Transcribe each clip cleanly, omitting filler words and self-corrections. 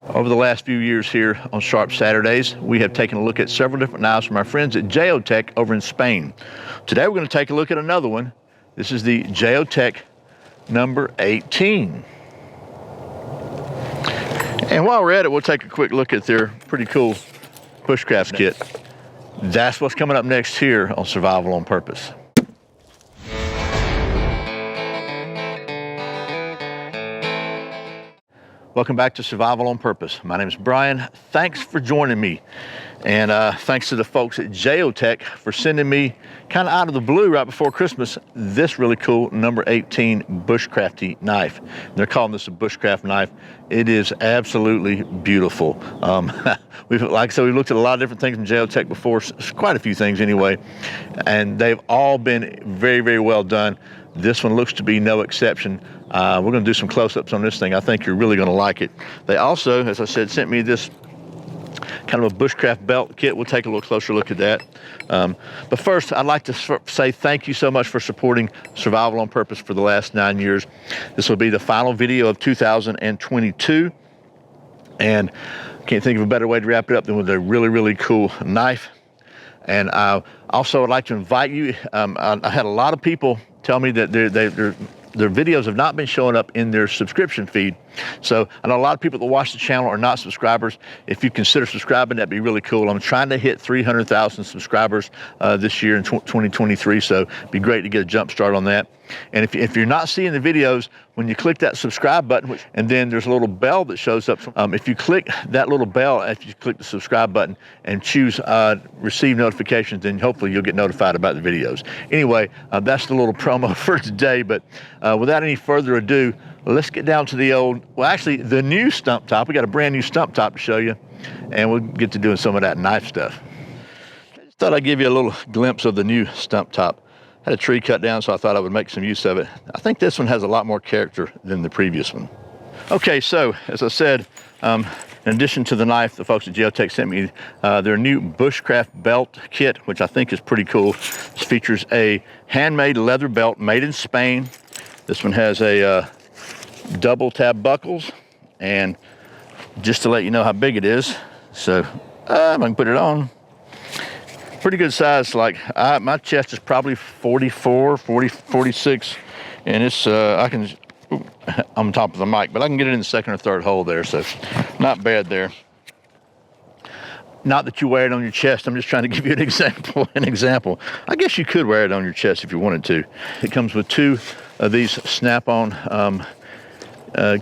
Over the last few years here on Sharp Saturdays, we have taken a look at several different knives from our friends at JeoTec over in Spain. Today we're going to take a look at another one. This is the JeoTec number 18. And while we're at it, we'll take a quick look at their pretty cool bushcraft kit. That's what's coming up next here on Survival on Purpose. Welcome back to Survival on Purpose. My name is Brian. Thanks for joining me. And thanks to the folks at JeoTec for sending me, kind of out of the blue right before Christmas, this really cool number 18 Bushcraft knife. They're calling this a Bushcraft knife. It is absolutely beautiful. Like I said, we've looked at a lot of different things from JeoTec before, quite a few things anyway, and they've all been very, very well done. This one looks to be no exception. We're going to do some close-ups on this thing. I think you're really going to like it. They also, as I said, sent me this kind of a Bushcraft Belt kit. We'll take a little closer look at that. But first, I'd like to say thank you so much for supporting Survival on Purpose for the last 9 years. This will be the final video of 2022. And I can't think of a better way to wrap it up than with a really, really cool knife. And also, I'd like to invite you. I had a lot of people tell me that their videos have not been showing up in their subscription feed. So I know a lot of people that watch the channel are not subscribers. If you consider subscribing, that'd be really cool. I'm trying to hit 300,000 subscribers this year in 2023, so it'd be great to get a jump start on that. And if you're not seeing the videos, when you click that subscribe button, and then there's a little bell that shows up. If you click that little bell, if you click the subscribe button and choose receive notifications, then hopefully you'll get notified about the videos. Anyway, that's the little promo for today, but without any further ado, let's get down to the old, well, actually the new stump top. We got a brand new stump top to show you, and we'll get to doing some of that knife stuff. I just thought I'd give you a little glimpse of the new stump top. Had a tree cut down, so I thought I would make some use of it. I think this one has a lot more character than the previous one. Okay, so as I said, in addition to the knife, the folks at JeoTec sent me their new Bushcraft Belt kit, which I think is pretty cool. This features a handmade leather belt made in Spain. This one has a double tab buckles, and just to let you know how big it is, so I can put it on. Pretty good size. Like my chest is probably 46, and it's I'm on top of the mic, but I can get it in the second or third hole there, so not bad there. Not that you wear it on your chest, I'm just trying to give you an example. I guess you could wear it on your chest if you wanted to. It comes with two of these snap-on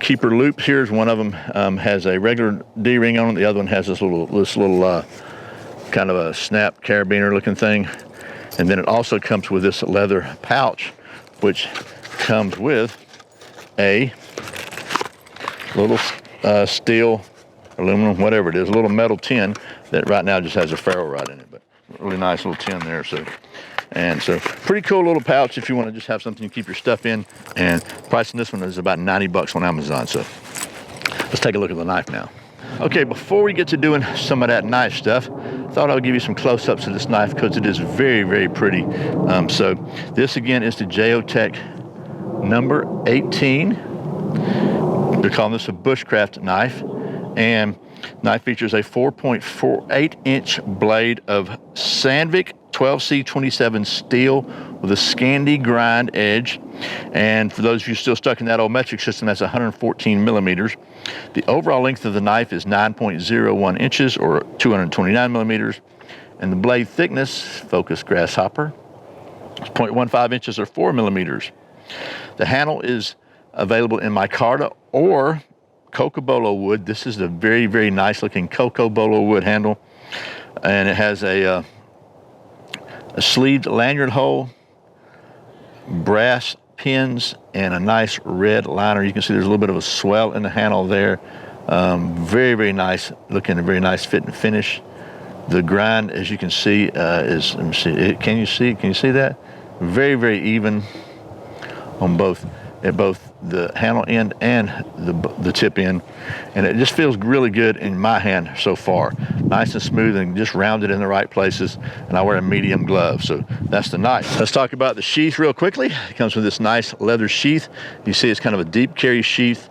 keeper loops. Here's one of them has a regular D-ring on it. The other one has this little kind of a snap carabiner looking thing. And then it also comes with this leather pouch, which comes with a little steel, aluminum, whatever it is, a little metal tin that right now just has a ferro rod in it, but really nice little tin there. So pretty cool little pouch if you want to just have something to keep your stuff in. And price on this one is about 90 bucks on Amazon. So let's take a look at the knife now. Okay, before we get to doing some of that knife stuff, I thought I would give you some close-ups of this knife because it is very, very pretty. So this again is the JeoTec number 18. They're calling this a Bushcraft knife, and knife features a 4.48-inch blade of Sandvik 12C27 steel with a Scandi grind edge. And for those of you still stuck in that old metric system, that's 114 millimeters. The overall length of the knife is 9.01 inches or 229 millimeters. And the blade thickness, focus grasshopper, is 0.15 inches or 4 millimeters. The handle is available in micarta or cocobolo wood. This is a very, very nice looking cocobolo wood handle. And it has a sleeved lanyard hole, brass pins, and a nice red liner. You can see there's a little bit of a swell in the handle there. Very, very nice looking, a very nice fit and finish. The grind, as you can see, is, let me see, can you see that? Very, very even on both the handle end and the tip end, and it just feels really good in my hand so far. Nice and smooth and just rounded in the right places, and I wear a medium glove, so that's the knife. Let's talk about the sheath real quickly. It comes with this nice leather sheath. You see it's kind of a deep carry sheath.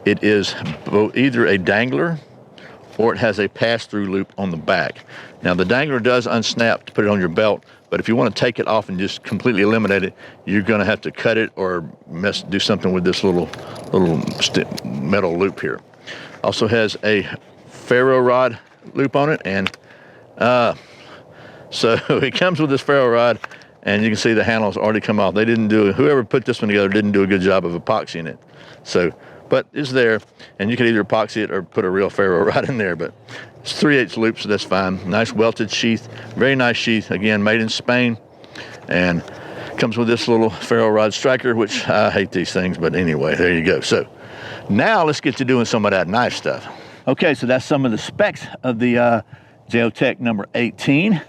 It is either a dangler or it has a pass-through loop on the back. Now the dangler does unsnap to put it on your belt, but if you want to take it off and just completely eliminate it, you're going to have to cut it or do something with this little metal loop here. Also has a ferro rod loop on it, and so it comes with this ferro rod, and you can see the handles already come off. They didn't do, whoever put this one together didn't do a good job of epoxying it. So, but it's there, and you can either epoxy it or put a real ferro rod in there, but it's 3/8 loop, so that's fine. Nice welted sheath, very nice sheath, again, made in Spain, and comes with this little ferro rod striker, which I hate these things, but anyway, there you go. So now let's get to doing some of that knife stuff. Okay, so that's some of the specs of the JeoTec number 18.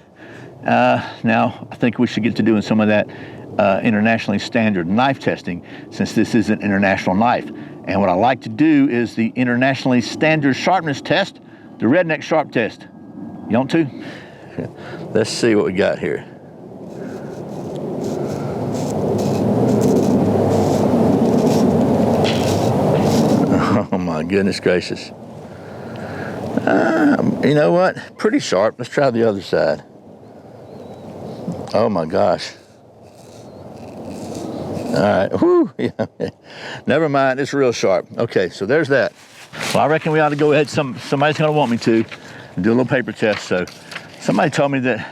Now, I think we should get to doing some of that internationally standard knife testing, since this is an international knife. And what I like to do is the internationally standard sharpness test, the redneck sharp test. You want to? Let's see what we got here. Oh my goodness gracious. You know what? Pretty sharp. Let's try the other side. Oh my gosh. All right. Whew. Yeah. Never mind. It's real sharp. Okay, so there's that. Well, I reckon we ought to go ahead. Somebody's going to want me to do a little paper test. So somebody told me that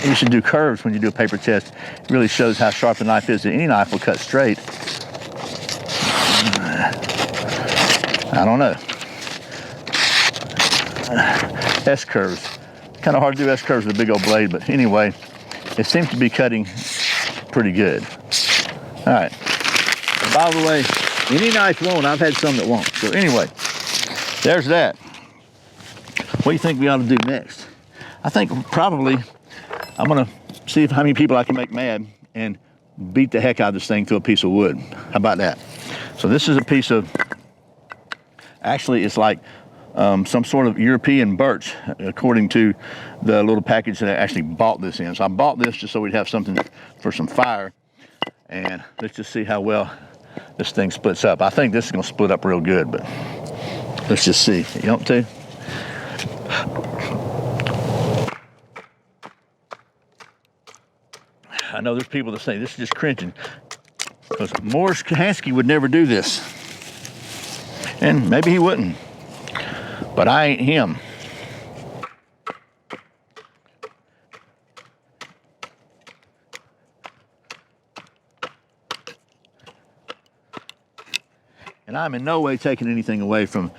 you should do curves when you do a paper test. It really shows how sharp the knife is. Any knife will cut straight. I don't know. S-curves. Kind of hard to do S-curves with a big old blade, but anyway, it seems to be cutting pretty good. All right. By the way, any knife won't. I've had some that won't. So anyway, there's that. What do you think we ought to do next? I think probably I'm going to see how many people I can make mad and beat the heck out of this thing to a piece of wood. How about that? So this is a piece of, actually it's like some sort of European birch, according to the little package that I actually bought this in. So I bought this just so we'd have something for some fire. And let's just see how well this thing splits up. I think this is going to split up real good, but let's just see. You want to? I know there's people that say this is just cringing, because Morris Kahansky would never do this. And maybe he wouldn't. But I ain't him. And I'm in no way taking anything away from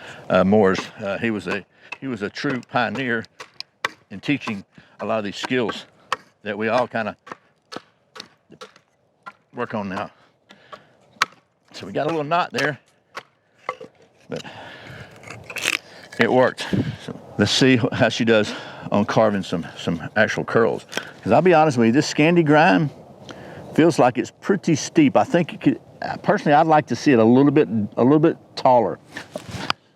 Morris. He was a true pioneer in teaching a lot of these skills that we all kind of work on now. So we got a little knot there, but it worked. So let's see how she does on carving some actual curls. Because I'll be honest with you, this Scandi grind feels like it's pretty steep. I think it could, personally, I'd like to see it a little bit taller.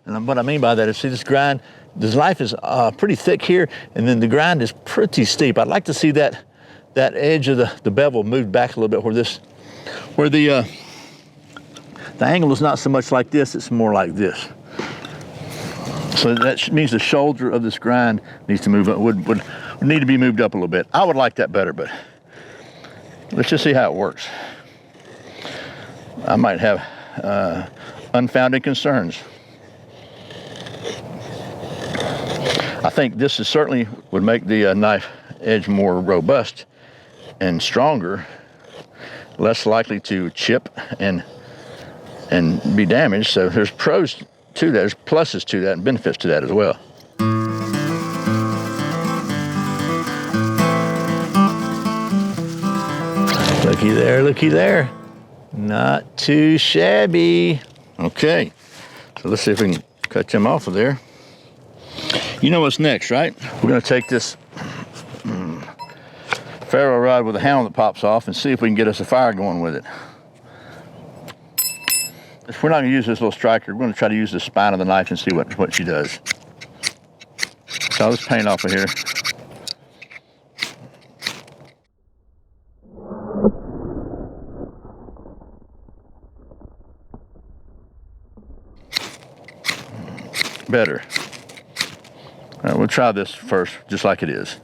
And what I mean by that is, see this grind, this knife is pretty thick here, and then the grind is pretty steep. I'd like to see that edge of the bevel moved back a little bit, where the angle is not so much like this, it's more like this. So that means the shoulder of this grind needs to move up, would need to be moved up a little bit. I would like that better, but let's just see how it works. I might have unfounded concerns. I think this is certainly would make the knife edge more robust and stronger, less likely to chip and be damaged. So there's pros to that, there's pluses to that and benefits to that as well. Looky there. Not too shabby. Okay, so let's see if we can cut them off of there. You know what's next, right? We're gonna take this ferro rod with a handle that pops off and see if we can get us a fire going with it. If we're not gonna use this little striker, we're gonna try to use the spine of the knife and see what she does. So I'll just paint off of here. better. All right, we'll try this first, just like it is.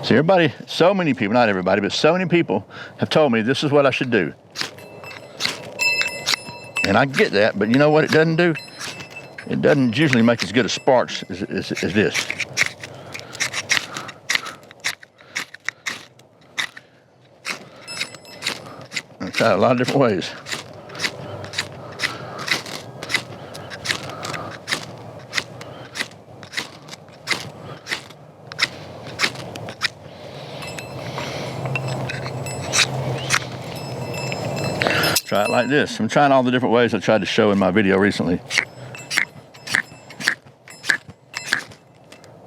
See, everybody, so many people, not everybody, but so many people have told me this is what I should do. And I get that, but you know what it doesn't do? It doesn't usually make as good a sparks as this. I've tried a lot of different ways. Try it like this. I'm trying all the different ways I tried to show in my video recently.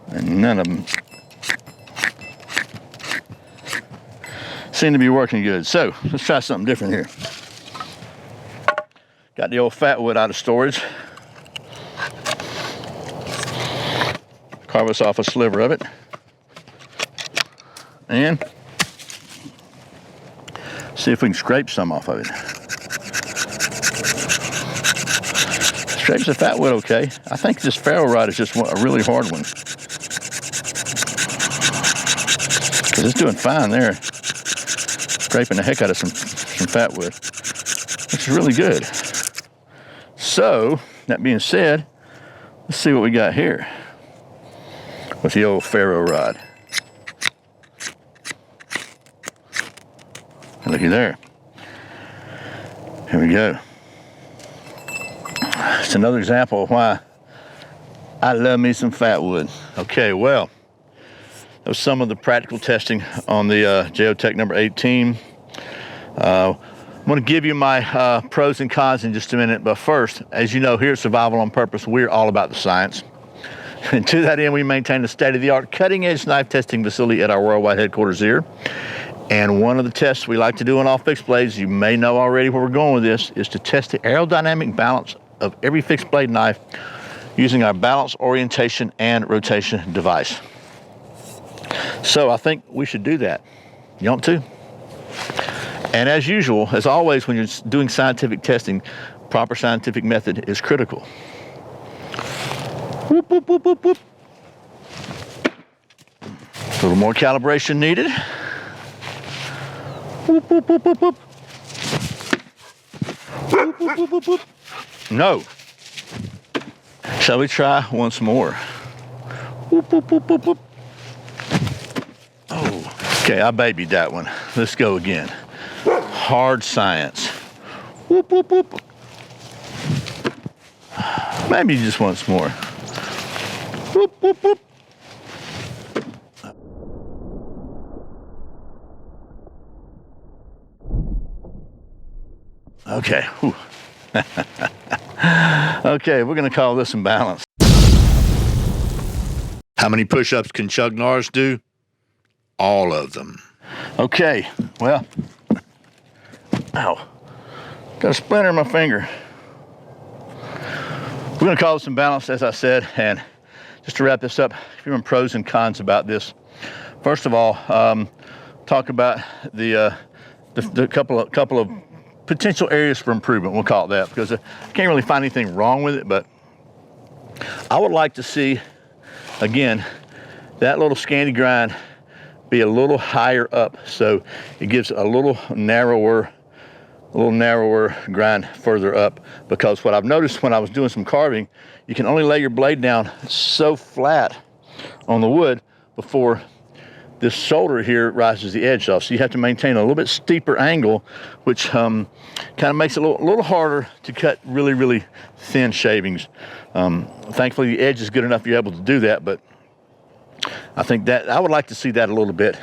And none of them seem to be working good. So let's try something different here. Got the old fat wood out of storage. Carve us off a sliver of it. And see if we can scrape some off of it. Scrapes the fat wood okay. I think this ferro rod is just a really hard one. Because it's doing fine there. Scraping the heck out of some fat wood, which is really good. So, that being said, let's see what we got here with the old ferro rod. Looky there. Here we go. It's another example of why I love me some fat wood. Okay, well, that was some of the practical testing on the JeoTec number 18. I'm going to give you my pros and cons in just a minute, but first, as you know, here at Survival on Purpose, we're all about the science. And to that end, we maintain a state-of-the-art cutting-edge knife testing facility at our worldwide headquarters here. And one of the tests we like to do on all fixed blades, you may know already where we're going with this, is to test the aerodynamic balance of every fixed blade knife using our balance, orientation, and rotation device. So I think we should do that. You want to? And as usual, as always, when you're doing scientific testing, proper scientific method is critical. Whoop, whoop, whoop, whoop, whoop. A little more calibration needed. Whoop, whoop, whoop, whoop, whoop. Whoop, whoop, whoop, whoop, whoop. No. Shall we try once more? Whoop, whoop, whoop, whoop, whoop. Oh, okay, I babied that one. Let's go again. Hard science. Whoop, whoop, whoop. Maybe just once more. Whoop, whoop, whoop. Okay. Okay, we're going to call this imbalance. How many push-ups can Chuck Norris do? All of them. Okay, well, ow, got a splinter in my finger. We're going to call this imbalance, as I said, and just to wrap this up, a few pros and cons about this. First of all, talk about the couple of potential areas for improvement, we'll call it that, because I can't really find anything wrong with it, but I would like to see, again, that little scanty grind be a little higher up, so it gives a little narrower grind further up, because what I've noticed when I was doing some carving, you can only lay your blade down so flat on the wood before this shoulder here rises the edge off. So you have to maintain a little bit steeper angle, which kind of makes it a little harder to cut really, really thin shavings. Thankfully, the edge is good enough you're able to do that, but I think that I would like to see that a little bit.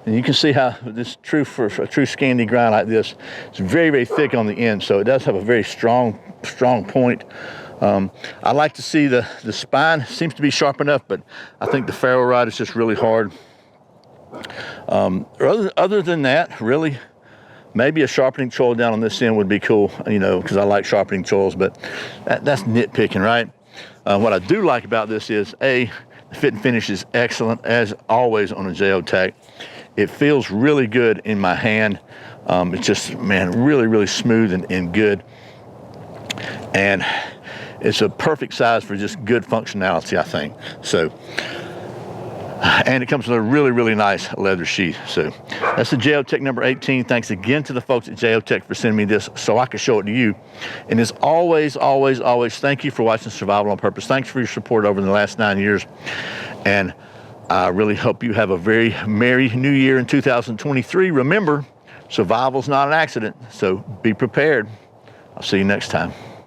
And you can see how this for a true scanty grind like this, it's very, very thick on the end, so it does have a very strong point. I like to see the spine seems to be sharp enough, but I think the ferro rod is just really hard. Other than that, really, maybe a sharpening choil down on this end would be cool, you know, because I like sharpening choils, but that's nitpicking, right? What I do like about this is, A, the fit and finish is excellent, as always on a JeoTec. It feels really good in my hand. It's just, man, really, really smooth and good. And it's a perfect size for just good functionality, I think. So, and it comes with a really, really nice leather sheath. So that's the JeoTec number 18. Thanks again to the folks at JeoTec for sending me this so I could show it to you. And as always, always, always, thank you for watching Survival on Purpose. Thanks for your support over the last 9 years. And I really hope you have a very merry new year in 2023. Remember, survival's not an accident, so be prepared. I'll see you next time.